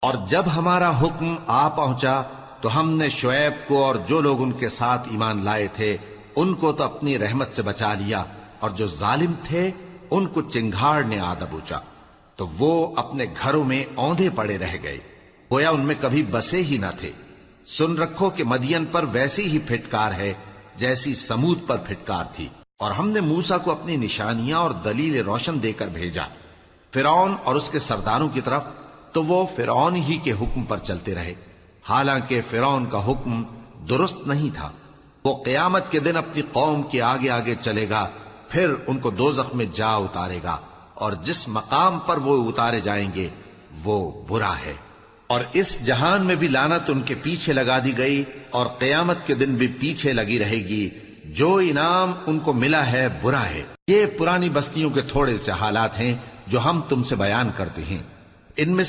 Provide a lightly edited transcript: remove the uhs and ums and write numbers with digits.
और जब हमारा हुक्म आ पहुंचा तो हमने शुएब को और जो लोग उनके साथ ईमान लाए थे उनको तो अपनी रहमत से बचा लिया, और जो जालिम थे उनको चिंगाड़ ने आ दबोचा, तो वो अपने घरों में औंधे पड़े रह गए, गोया उनमें कभी बसे ही न थे। सुन रखो कि मदियन पर वैसी ही फिटकार है जैसी समूद पर फिटकार थी। और हमने मूसा को अपनी निशानियां और दलील रोशन देकर भेजा फिरौन और उसके सरदारों की तरफ, तो वो फिरौन ही के हुक्म पर चलते रहे, हालांकि फिरौन का हुक्म दुरुस्त नहीं था। वो क़यामत के दिन अपनी कौम के आगे आगे चलेगा, फिर उनको दोज़ख में जा उतारेगा, और जिस मकाम पर वो उतारे जाएंगे वो बुरा है। और इस जहान में भी लानत उनके पीछे लगा दी गई, और क़यामत के दिन भी पीछे लगी रहेगी। जो इनाम उनको मिला है बुरा है। ये पुरानी बस्तियों के थोड़े से हालात हैं जो हम तुमसे बयान करते हैं। इनमें से